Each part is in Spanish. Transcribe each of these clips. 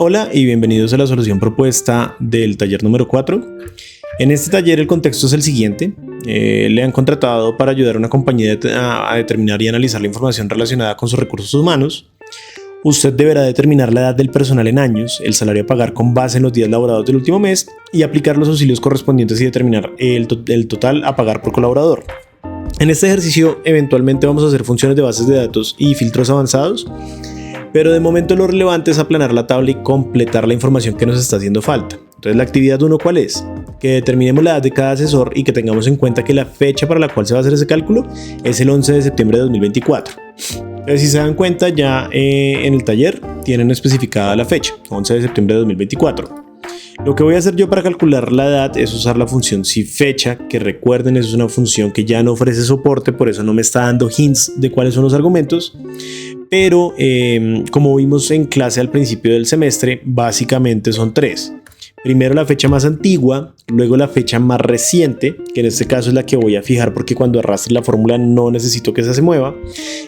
Hola y bienvenidos a la solución propuesta del taller número 4. En este taller el contexto es el siguiente. Le han contratado para ayudar a una compañía a determinar y analizar la información relacionada con sus recursos humanos. Usted deberá determinar la edad del personal en años, el salario a pagar con base en los días laborados del último mes y aplicar los auxilios correspondientes y determinar el total a pagar por colaborador. En este ejercicio eventualmente vamos a hacer funciones de bases de datos y filtros avanzados, pero de momento lo relevante es aplanar la tabla y completar la información que nos está haciendo falta. Entonces la actividad 1, ¿cuál es? Que determinemos la edad de cada asesor y que tengamos en cuenta que la fecha para la cual se va a hacer ese cálculo es el 11 de septiembre de 2024. Entonces, si se dan cuenta, ya en el taller tienen especificada la fecha, 11 de septiembre de 2024. Lo que voy a hacer yo para calcular la edad es usar la función SIFECHA, que recuerden, es una función que ya no ofrece soporte, por eso no me está dando hints de cuáles son los argumentos. Pero como vimos en clase al principio del semestre, básicamente son 3. Primero la fecha más antigua, luego la fecha más reciente, que en este caso es la que voy a fijar porque cuando arrastre la fórmula no necesito que esa se mueva.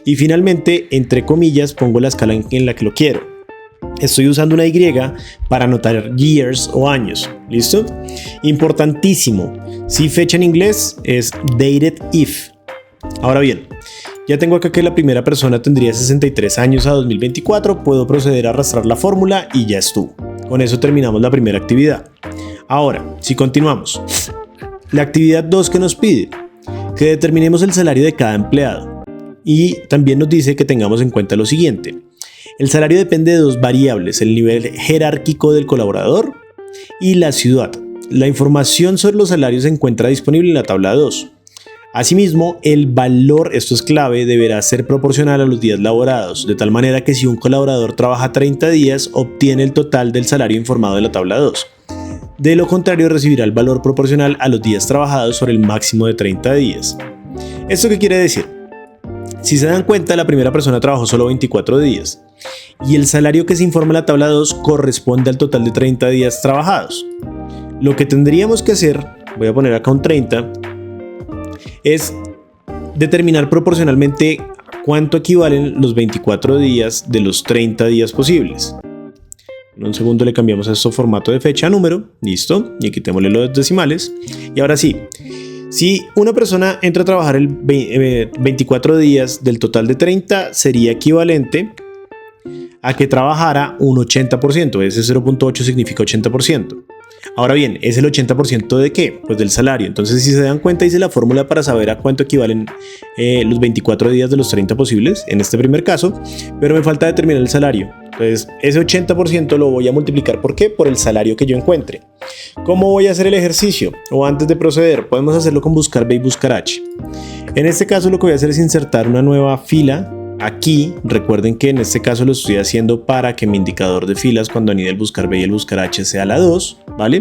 Y finalmente, entre comillas, pongo la escala en la que lo quiero. Estoy usando una Y para anotar years o años. ¿Listo? Importantísimo. Si fecha en inglés es dated if. Ahora bien, ya tengo acá que la primera persona tendría 63 años a 2024. Puedo proceder a arrastrar la fórmula y ya estuvo. Con eso terminamos la primera actividad. Ahora, si continuamos. La actividad 2 que nos pide que determinemos el salario de cada empleado. Y también nos dice que tengamos en cuenta lo siguiente. El salario depende de 2 variables, el nivel jerárquico del colaborador y la ciudad. La información sobre los salarios se encuentra disponible en la tabla 2. Asimismo, el valor, esto es clave, deberá ser proporcional a los días laborados, de tal manera que si un colaborador trabaja 30 días, obtiene el total del salario informado de la tabla 2. De lo contrario, recibirá el valor proporcional a los días trabajados sobre el máximo de 30 días. ¿Esto qué quiere decir? Si se dan cuenta, la primera persona trabajó solo 24 días y el salario que se informa en la tabla 2 corresponde al total de 30 días trabajados. Lo que tendríamos que hacer, voy a poner acá un 30, es determinar proporcionalmente cuánto equivalen los 24 días de los 30 días posibles. En un segundo le cambiamos a esto formato de fecha a número, listo, y quitémosle los decimales. Y ahora sí, si una persona entra a trabajar el 24 días del total de 30, sería equivalente a que trabajara un 80%, ese 0.8 significa 80%. Ahora bien, ¿es el 80% de qué? Pues del salario. Entonces, si se dan cuenta, hice la fórmula para saber a cuánto equivalen los 24 días de los 30 posibles, en este primer caso, pero me falta determinar el salario. Entonces, ese 80% lo voy a multiplicar, ¿por qué? Por el salario que yo encuentre. ¿Cómo voy a hacer el ejercicio? O antes de proceder, podemos hacerlo con buscar B y buscar H. En este caso, lo que voy a hacer es insertar una nueva fila. Aquí, recuerden que en este caso lo estoy haciendo para que mi indicador de filas cuando anide el buscar B y el buscar H sea la 2, ¿vale?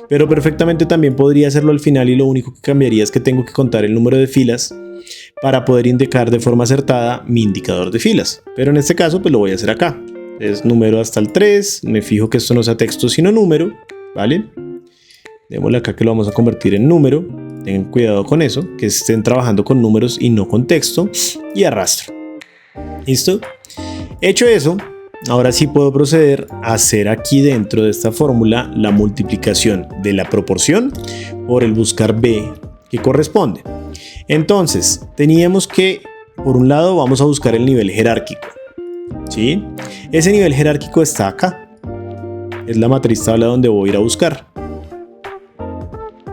Pero perfectamente también podría hacerlo al final y lo único que cambiaría es que tengo que contar el número de filas para poder indicar de forma acertada mi indicador de filas. Pero en este caso pues lo voy a hacer acá. Es número hasta el 3, me fijo que esto no sea texto sino número, ¿vale? Démosle acá que lo vamos a convertir en número. Tengan cuidado con eso, que estén trabajando con números y no con texto, y arrastro. ¿Listo? Hecho eso, ahora sí puedo proceder a hacer aquí dentro de esta fórmula la multiplicación de la proporción por el buscar B que corresponde. Entonces, teníamos que, por un lado, vamos a buscar el nivel jerárquico. ¿Sí? Ese nivel jerárquico está acá. Es la matriz tabla donde voy a ir a buscar.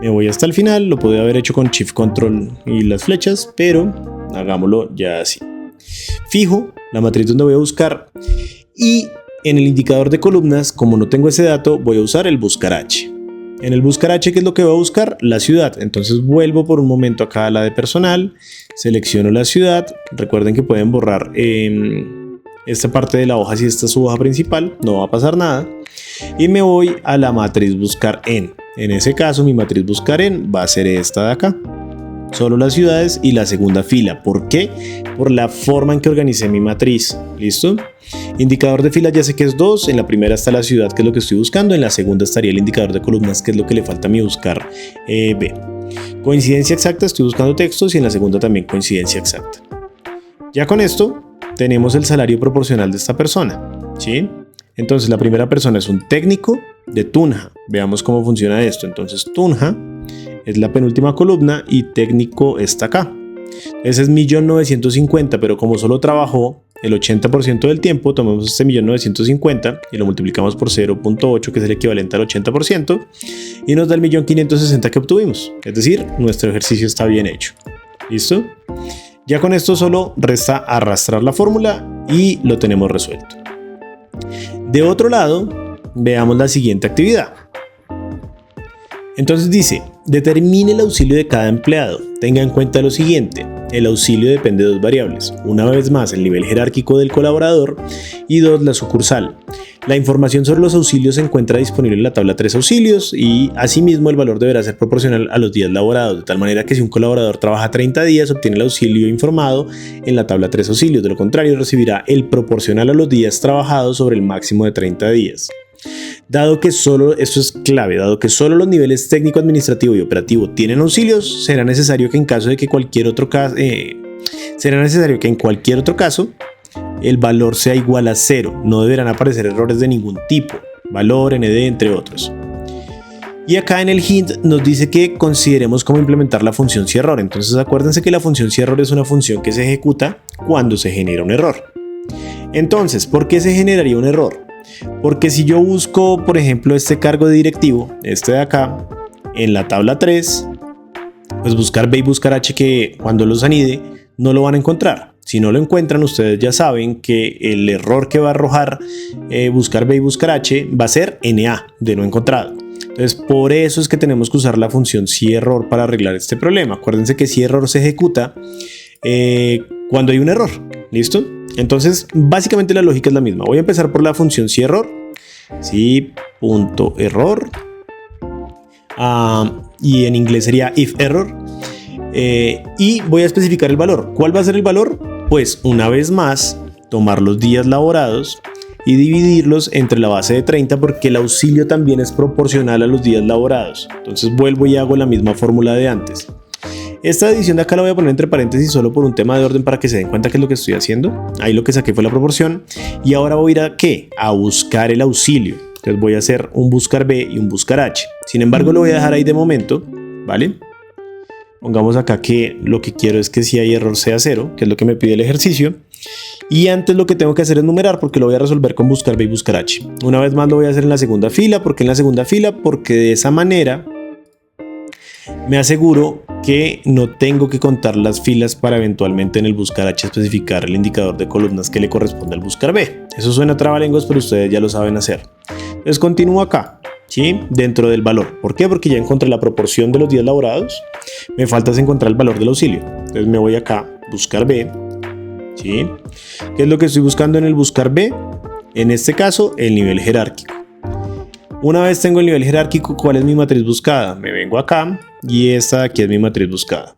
Me voy hasta el final, lo podría haber hecho con Shift Control y las flechas, pero hagámoslo ya así. Fijo la matriz donde voy a buscar y en el indicador de columnas, como no tengo ese dato, voy a usar el buscar H. En el buscar H, ¿qué es lo que voy a buscar? La ciudad. Entonces vuelvo por un momento acá a la de personal, selecciono la ciudad. Recuerden que pueden borrar esta parte de la hoja si esta es su hoja principal, no va a pasar nada. Y me voy a la matriz buscar en. En ese caso, mi matriz buscar en va a ser esta de acá. Solo las ciudades y la segunda fila. ¿Por qué? Por la forma en que organicé mi matriz. ¿Listo? Indicador de filas ya sé que es 2. En la primera está la ciudad, que es lo que estoy buscando. En la segunda estaría el indicador de columnas, que es lo que le falta a mi buscar B. Coincidencia exacta, estoy buscando textos y en la segunda también coincidencia exacta. Ya con esto tenemos el salario proporcional de esta persona, ¿sí? Entonces la primera persona es un técnico de Tunja. Veamos cómo funciona esto. Entonces Tunja es la penúltima columna y técnico está acá. Ese es 1.950.000, pero como solo trabajó el 80% del tiempo, tomamos este 1.950.000 y lo multiplicamos por 0.8, que es el equivalente al 80%, y nos da el 1.560.000 que obtuvimos. Es decir, nuestro ejercicio está bien hecho. ¿Listo? Ya con esto solo resta arrastrar la fórmula y lo tenemos resuelto. De otro lado, veamos la siguiente actividad. Entonces dice, determine el auxilio de cada empleado. Tenga en cuenta lo siguiente. El auxilio depende de dos variables. Una vez más, el nivel jerárquico del colaborador y dos, la sucursal. La información sobre los auxilios se encuentra disponible en la tabla 3 auxilios y asimismo el valor deberá ser proporcional a los días laborados, de tal manera que si un colaborador trabaja 30 días, obtiene el auxilio informado en la tabla 3 auxilios. De lo contrario, recibirá el proporcional a los días trabajados sobre el máximo de 30 días. Dado que solo, esto es clave, dado que solo los niveles técnico, administrativo y operativo tienen auxilios, será necesario que en cualquier otro caso el valor sea igual a 0. No deberán aparecer errores de ningún tipo, valor, nd, entre otros. Y acá en el hint nos dice que consideremos cómo implementar la función si error. Entonces acuérdense que la función si error es una función que se ejecuta cuando se genera un error. Entonces, ¿por qué se generaría un error? Porque si yo busco, por ejemplo, este cargo de directivo, este de acá, en la tabla 3, pues buscar B y buscar H, que cuando los anide no lo van a encontrar. Si no lo encuentran, ustedes ya saben que el error que va a arrojar buscar B y buscar H va a ser NA, de no encontrado. Entonces, por eso es que tenemos que usar la función si error para arreglar este problema. Acuérdense que si error se ejecuta cuando hay un error. ¿Listo? Entonces, básicamente la lógica es la misma. Voy a empezar por la función si error. Si punto error. Y en inglés sería if error. Y voy a especificar el valor. ¿Cuál va a ser el valor? Pues una vez más, tomar los días laborados y dividirlos entre la base de 30, porque el auxilio también es proporcional a los días laborados. Entonces vuelvo y hago la misma fórmula de antes. Esta adición de acá la voy a poner entre paréntesis solo por un tema de orden para que se den cuenta qué es lo que estoy haciendo. Ahí lo que saqué fue la proporción. Y ahora voy a ir a ¿qué? A buscar el auxilio. Entonces voy a hacer un buscar B y un buscar H. Sin embargo, lo voy a dejar ahí de momento, ¿vale? Pongamos acá que lo que quiero es que si hay error sea 0, que es lo que me pide el ejercicio. Y antes lo que tengo que hacer es numerar, porque lo voy a resolver con buscar B y buscar H. Una vez más lo voy a hacer en la segunda fila. ¿Por qué en la segunda fila? Porque de esa manera me aseguro que no tengo que contar las filas para eventualmente en el buscar H especificar el indicador de columnas que le corresponde al buscar B. Eso suena trabalenguas, pero ustedes ya lo saben hacer. Entonces continúo acá, ¿sí? Dentro del valor. ¿Por qué? Porque ya encontré la proporción de los días laborados. Me falta es encontrar el valor del auxilio. Entonces me voy acá, buscar B, ¿sí? ¿Qué es lo que estoy buscando en el buscar B? En este caso, el nivel jerárquico. Una vez tengo el nivel jerárquico, ¿cuál es mi matriz buscada? Me vengo acá y esta de aquí es mi matriz buscada.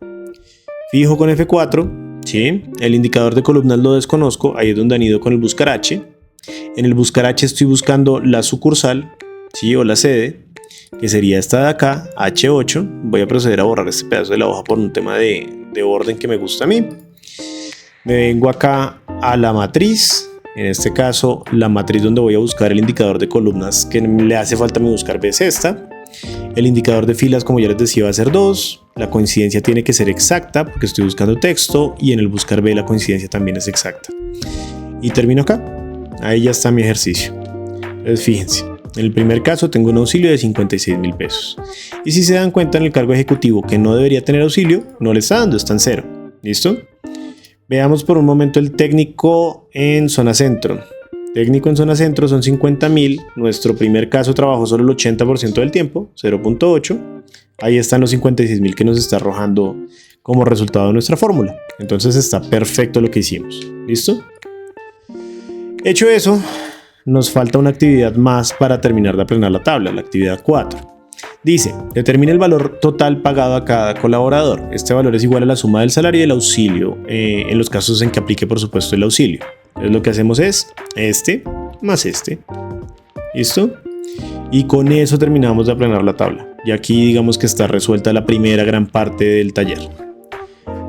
Fijo con F4, ¿sí? El indicador de columnas lo desconozco, ahí es donde anido con el buscar H. En el buscar H estoy buscando la sucursal, ¿sí? O la sede, que sería esta de acá, H8. Voy a proceder a borrar este pedazo de la hoja por un tema de orden que me gusta a mí. Me vengo acá a la matriz. En este caso, la matriz donde voy a buscar el indicador de columnas que le hace falta a mi buscar B es esta. El indicador de filas, como ya les decía, va a ser 2. La coincidencia tiene que ser exacta porque estoy buscando texto, y en el buscar B la coincidencia también es exacta. Y termino acá. Ahí ya está mi ejercicio. Entonces fíjense, en el primer caso tengo un auxilio de 56.000 pesos. Y si se dan cuenta, en el cargo ejecutivo que no debería tener auxilio, no le está dando, está en 0. ¿Listo? Veamos por un momento el técnico en zona centro. Técnico en zona centro son 50.000. Nuestro primer caso trabajó solo el 80% del tiempo, 0.8. Ahí están los 56.000 que nos está arrojando como resultado de nuestra fórmula. Entonces está perfecto lo que hicimos. ¿Listo? Hecho eso, nos falta una actividad más para terminar de aplanar la tabla, la actividad 4. Dice, determina el valor total pagado a cada colaborador. Este valor es igual a la suma del salario y del auxilio, en los casos en que aplique, por supuesto, el auxilio. Entonces lo que hacemos es este más este. ¿Listo? Y con eso terminamos de aplanar la tabla. Y aquí digamos que está resuelta la primera gran parte del taller.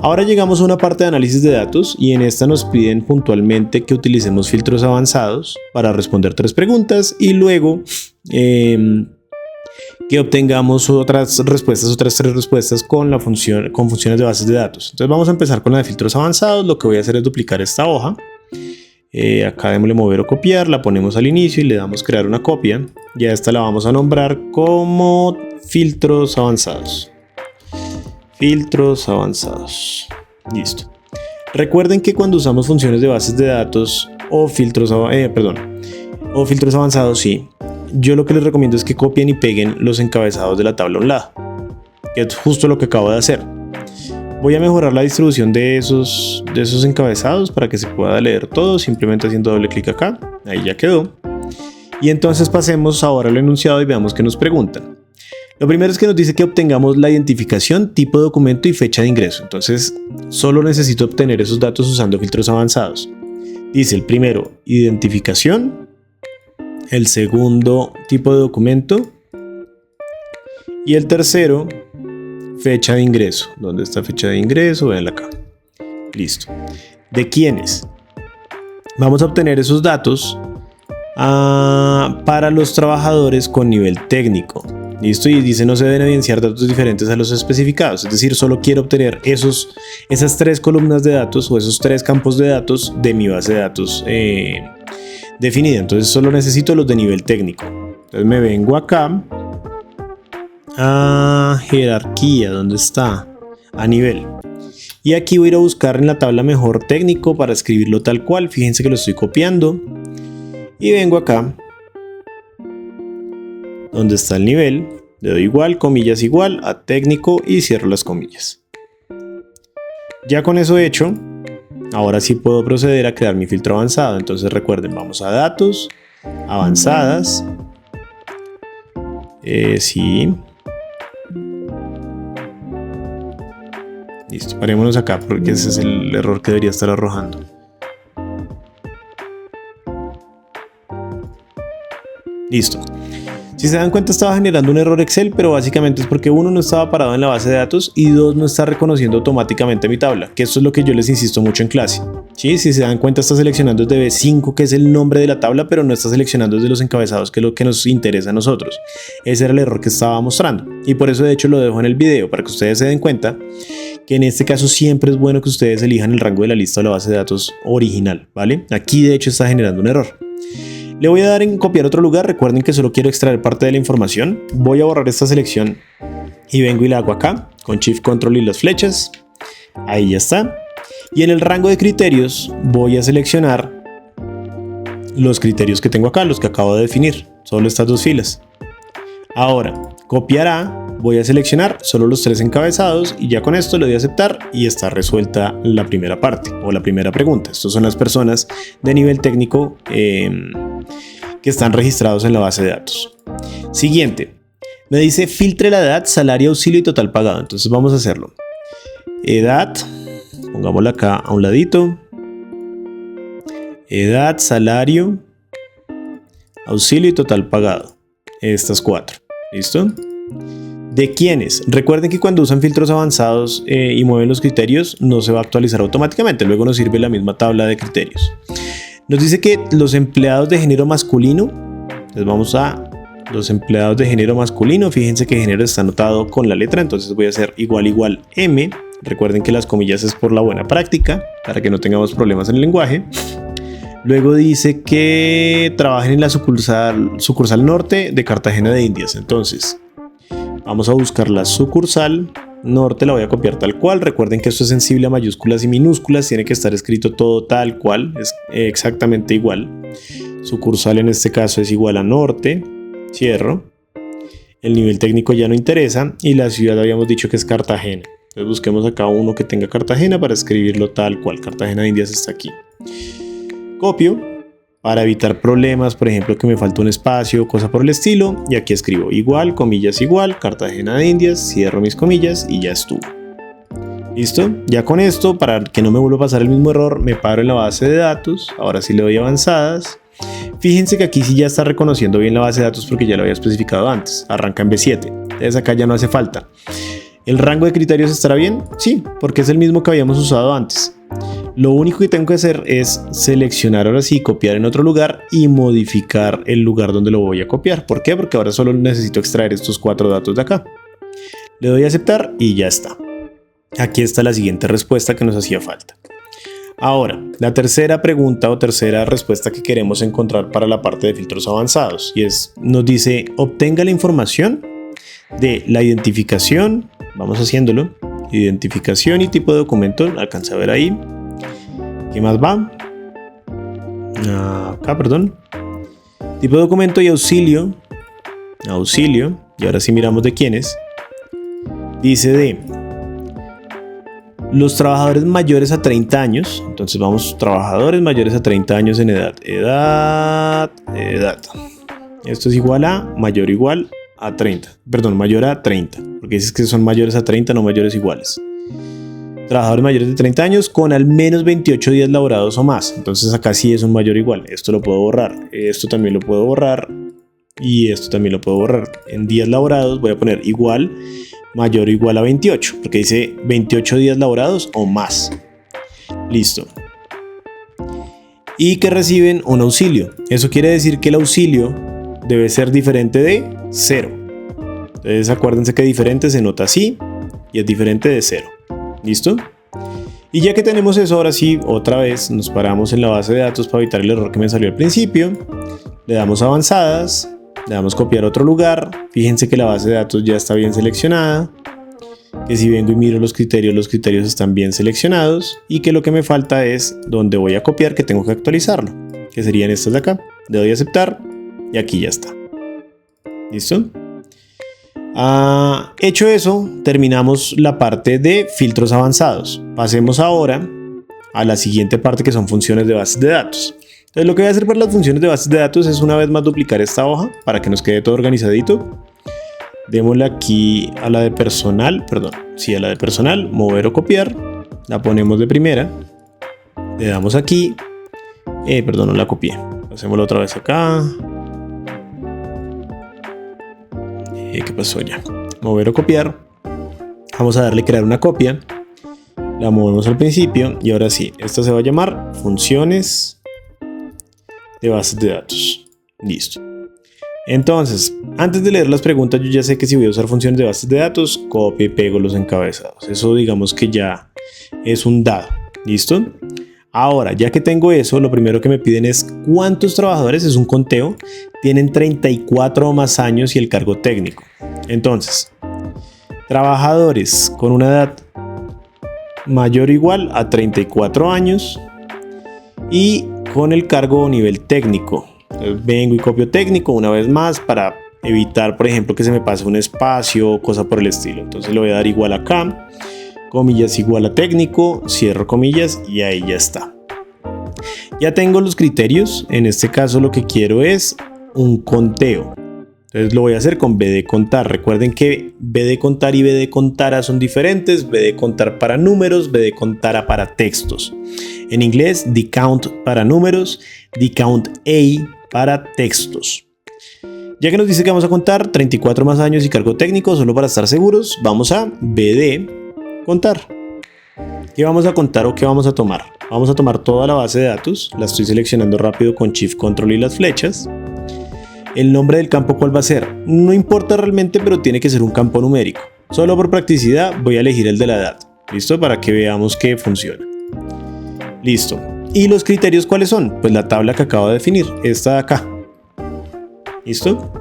Ahora llegamos a una parte de análisis de datos y en esta nos piden puntualmente que utilicemos filtros avanzados para responder 3 preguntas y luego que obtengamos otras 3 respuestas con funciones de bases de datos. Entonces vamos a empezar con la de filtros avanzados. Lo que voy a hacer es duplicar esta hoja. Acá démosle mover o copiar, la ponemos al inicio y le damos crear una copia. Y a esta la vamos a nombrar como filtros avanzados. Filtros avanzados. Listo. Recuerden que cuando usamos funciones de bases de datos o filtros avanzados, sí, yo lo que les recomiendo es que copien y peguen los encabezados de la tabla a un lado, que es justo lo que acabo de hacer. Voy a mejorar la distribución de esos encabezados para que se pueda leer todo, simplemente haciendo doble clic acá. Ahí ya quedó. Y entonces pasemos ahora al enunciado y veamos qué nos preguntan. Lo primero es que nos dice que obtengamos la identificación, tipo de documento y fecha de ingreso. Entonces solo necesito obtener esos datos usando filtros avanzados. Dice el primero, identificación. El segundo, tipo de documento. Y el tercero, fecha de ingreso. ¿Dónde está fecha de ingreso? Véanla acá. Listo. ¿De quiénes? Vamos a obtener esos datos para los trabajadores con nivel técnico. Listo, y dice no se deben evidenciar datos diferentes a los especificados, es decir, solo quiero obtener esas 3 columnas de datos o esos 3 campos de datos de mi base de datos definida. Entonces solo necesito los de nivel técnico. Entonces me vengo acá a jerarquía, ¿dónde está? A nivel. Y aquí voy a ir a buscar en la tabla mejor técnico para escribirlo tal cual. Fíjense que lo estoy copiando y vengo acá donde está el nivel, le doy igual, comillas igual a técnico y cierro las comillas. Ya con eso hecho, ahora sí puedo proceder a crear mi filtro avanzado. Entonces recuerden, vamos a datos, avanzadas, sí. Listo, parémonos acá porque ese es el error que debería estar arrojando. Listo. Si se dan cuenta estaba generando un error Excel, pero básicamente es porque 1 no estaba parado en la base de datos y 2 no está reconociendo automáticamente mi tabla, que esto es lo que yo les insisto mucho en clase. ¿Sí? Si se dan cuenta está seleccionando desde B5, que es el nombre de la tabla, pero no está seleccionando desde los encabezados, que es lo que nos interesa a nosotros. Ese era el error que estaba mostrando y por eso de hecho lo dejo en el video, para que ustedes se den cuenta que en este caso siempre es bueno que ustedes elijan el rango de la lista o la base de datos original, ¿vale? Aquí de hecho está generando un error. Le voy a dar en copiar otro lugar. Recuerden que solo quiero extraer parte de la información. Voy a borrar esta selección y vengo y la hago acá con Shift Control y las flechas. Ahí ya está. Y en el rango de criterios voy a seleccionar los criterios que tengo acá, los que acabo de definir. Solo estas 2 filas. Ahora, copiará. Voy a seleccionar solo los 3 encabezados y ya con esto le doy a aceptar y está resuelta la primera parte o la primera pregunta. Estas son las personas de nivel técnico que están registrados en la base de datos. Siguiente, me dice filtre la edad, salario, auxilio y total pagado. Entonces vamos a hacerlo. Edad, pongámosla acá a un ladito. Edad, salario, auxilio y total pagado. Estas 4. ¿Listo? ¿De quiénes? Recuerden que cuando usan filtros avanzados y mueven los criterios no se va a actualizar automáticamente, luego nos sirve la misma tabla de criterios. Nos dice que los empleados de género masculino, entonces vamos a los empleados de género masculino, fíjense que género está anotado con la letra, entonces voy a hacer igual M, recuerden que las comillas es por la buena práctica, para que no tengamos problemas en el lenguaje. Luego dice que trabajen en la sucursal norte de Cartagena de Indias, entonces vamos a buscar la sucursal norte, la voy a copiar tal cual. Recuerden que esto es sensible a mayúsculas y minúsculas, tiene que estar escrito todo tal cual, es exactamente igual. Sucursal en este caso es igual a norte, cierro. El nivel técnico ya no interesa y la ciudad habíamos dicho que es Cartagena. Entonces busquemos acá uno que tenga Cartagena para escribirlo tal cual. Cartagena de Indias está aquí. Copio. Para evitar problemas, por ejemplo que me falta un espacio o cosa por el estilo, y aquí escribo igual, comillas igual, Cartagena de Indias, cierro mis comillas y ya estuvo. ¿Listo? Ya con esto, para que no me vuelva a pasar el mismo error, me paro en la base de datos, ahora sí le doy avanzadas. Fíjense que aquí sí ya está reconociendo bien la base de datos porque ya lo había especificado antes, arranca en B7, entonces acá ya no hace falta. ¿El rango de criterios estará bien? Sí, porque es el mismo que habíamos usado antes. Lo único que tengo que hacer es seleccionar ahora sí, copiar en otro lugar y modificar el lugar donde lo voy a copiar. ¿Por qué? Porque ahora solo necesito extraer estos 4 datos de acá. Le doy a aceptar y ya está. Aquí está la siguiente respuesta que nos hacía falta. Ahora, la tercera pregunta o tercera respuesta que queremos encontrar para la parte de filtros avanzados y nos dice obtenga la información de la identificación, vamos haciéndolo, identificación y tipo de documento, alcanza a ver ahí. ¿Qué más va? Acá, perdón. Tipo de documento y auxilio, y ahora sí miramos de quién es. Dice de los trabajadores mayores a 30 años. Entonces vamos, trabajadores mayores a 30 años en edad. Esto es igual a mayor o igual a 30. Perdón, mayor a 30. Porque dices que son mayores a 30, no mayores iguales. Trabajadores mayores de 30 años con al menos 28 días laborados o más. Entonces acá sí es un mayor o igual. Esto lo puedo borrar. Esto también lo puedo borrar. Y esto también lo puedo borrar. En días laborados voy a poner igual, mayor o igual a 28, porque dice 28 días laborados o más. Listo. Y que reciben un auxilio. Eso quiere decir que el auxilio debe ser diferente de 0. Entonces acuérdense que diferente se nota así y es diferente de 0. ¿Listo? Y ya que tenemos eso, ahora sí, otra vez nos paramos en la base de datos para evitar el error que me salió al principio. Le damos avanzadas. Le damos copiar a otro lugar. Fíjense que la base de datos ya está bien seleccionada. Que si vengo y miro los criterios están bien seleccionados. Y que lo que me falta es donde voy a copiar, que tengo que actualizarlo. Que serían estas de acá. Le doy a aceptar y aquí ya está. ¿Listo? Hecho eso, terminamos la parte de filtros avanzados. Pasemos ahora a la siguiente parte, que son funciones de bases de datos. Entonces lo que voy a hacer para las funciones de bases de datos es una vez más duplicar esta hoja para que nos quede todo organizadito. Démosle aquí a la de personal, a la de personal, mover o copiar. La ponemos de primera. Le damos aquí. No la copié. Hacémoslo otra vez acá. ¿Qué pasó ya? Mover o copiar. Vamos a darle crear una copia. La movemos al principio y ahora sí, esta se va a llamar funciones de bases de datos. Listo. Entonces, antes de leer las preguntas, yo ya sé que si voy a usar funciones de bases de datos, copio y pego los encabezados. Eso digamos que ya es un dado. ¿Listo? Ahora, ya que tengo eso, lo primero que me piden es cuántos trabajadores, es un conteo, tienen 34 o más años y el cargo técnico. Entonces, trabajadores con una edad mayor o igual a 34 años y con el cargo o nivel técnico. Entonces vengo y copio técnico una vez más para evitar, por ejemplo, que se me pase un espacio o cosa por el estilo. Entonces le voy a dar igual acá, comillas igual a técnico, cierro comillas y ahí ya está. Ya tengo los criterios. En este caso lo que quiero es un conteo. Entonces lo voy a hacer con B de contar. Recuerden que B de contar y B de contara son diferentes. B de contar para números, B de contara para textos. En inglés, decount para números, decount A para textos. Ya que nos dice que vamos a contar 34 más años y cargo técnico, solo para estar seguros, vamos a B de contar. ¿Qué vamos a contar o qué vamos a tomar? Vamos a tomar toda la base de datos. La estoy seleccionando rápido con Shift Control y las flechas. El nombre del campo, ¿cuál va a ser? No importa realmente, pero tiene que ser un campo numérico. Solo por practicidad voy a elegir el de la edad. ¿Listo? Para que veamos que funciona. Listo. ¿Y los criterios cuáles son? Pues la tabla que acabo de definir, esta de acá. ¿Listo?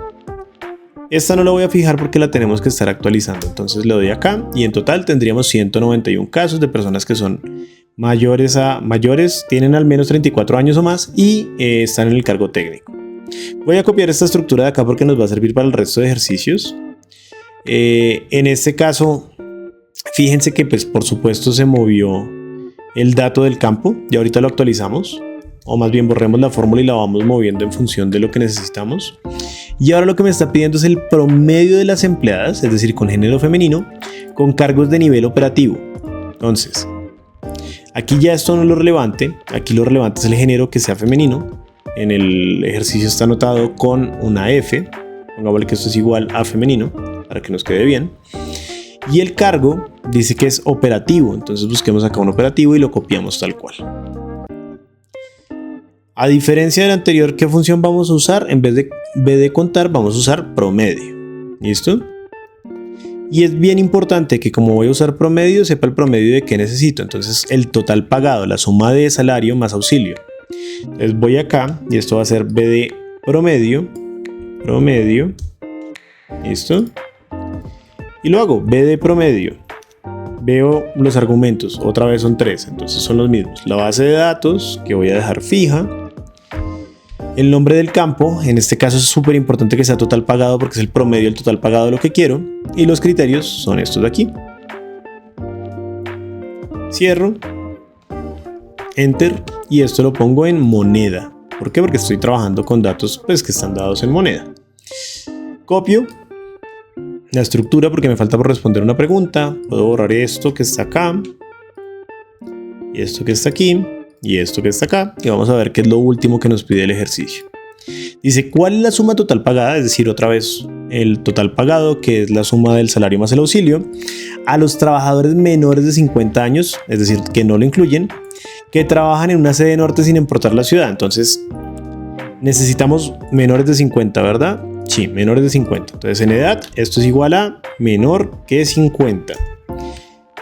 Esta no la voy a fijar porque la tenemos que estar actualizando. Entonces le doy acá y en total tendríamos 191 casos de personas que son mayores, tienen al menos 34 años o más y están en el cargo técnico. Voy a copiar esta estructura de acá porque nos va a servir para el resto de ejercicios. En este caso, fíjense que pues por supuesto se movió el dato del campo y ahorita lo actualizamos, o más bien borremos la fórmula y la vamos moviendo en función de lo que necesitamos. Y ahora lo que me está pidiendo es el promedio de las empleadas, es decir, con género femenino, con cargos de nivel operativo. Entonces, aquí ya esto no es lo relevante, aquí lo relevante es el género que sea femenino. En el ejercicio está anotado con una F, pongámosle que esto es igual a femenino, para que nos quede bien. Y el cargo dice que es operativo, entonces busquemos acá un operativo y lo copiamos tal cual. A diferencia del anterior, ¿qué función vamos a usar? En vez de contar, vamos a usar promedio. ¿Listo? Y es bien importante que como voy a usar promedio, sepa el promedio de qué necesito. Entonces el total pagado, la suma de salario más auxilio. Entonces voy acá y esto va a ser BD promedio. ¿Listo? Y lo hago BD promedio. Veo los argumentos, otra vez son 3, entonces son los mismos. La base de datos, que voy a dejar fija. El nombre del campo, en este caso es súper importante que sea total pagado porque es el promedio del total pagado de lo que quiero. Y los criterios son estos de aquí. Cierro. Enter. Y esto lo pongo en moneda. ¿Por qué? Porque estoy trabajando con datos pues, que están dados en moneda. Copio la estructura porque me falta por responder una pregunta. Puedo borrar esto que está acá. Y esto que está aquí. Y esto que está acá, y vamos a ver qué es lo último que nos pide el ejercicio. Dice, ¿cuál es la suma total pagada? Es decir, otra vez, el total pagado, que es la suma del salario más el auxilio, a los trabajadores menores de 50 años, es decir, que no lo incluyen, que trabajan en una sede norte sin importar la ciudad. Entonces, necesitamos menores de 50, ¿verdad? Sí, menores de 50. Entonces, en edad, esto es igual a menor que 50.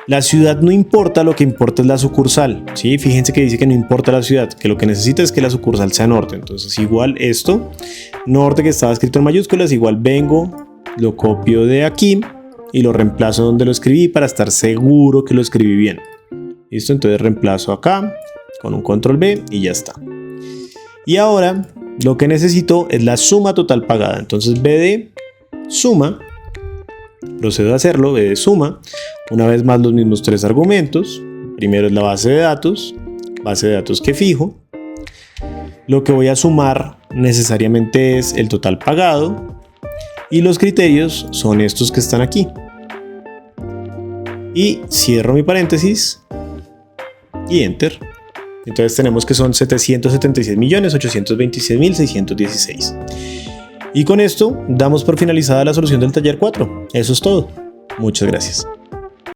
La ciudad no importa, lo que importa es la sucursal, ¿sí? Fíjense que dice que no importa la ciudad, que lo que necesita es que la sucursal sea norte. Entonces igual esto, norte que estaba escrito en mayúsculas, igual vengo, lo copio de aquí y lo reemplazo donde lo escribí para estar seguro que lo escribí bien. ¿Listo? Entonces reemplazo acá con un control B y ya está. Y ahora lo que necesito es la suma total pagada. Entonces B de suma, procedo a hacerlo, B de suma. Una vez más los mismos 3 argumentos. Primero es la base de datos que fijo. Lo que voy a sumar necesariamente es el total pagado. Y los criterios son estos que están aquí. Y cierro mi paréntesis. Y enter. Entonces tenemos que son 776.826.616. Y con esto damos por finalizada la solución del taller 4. Eso es todo. Muchas gracias.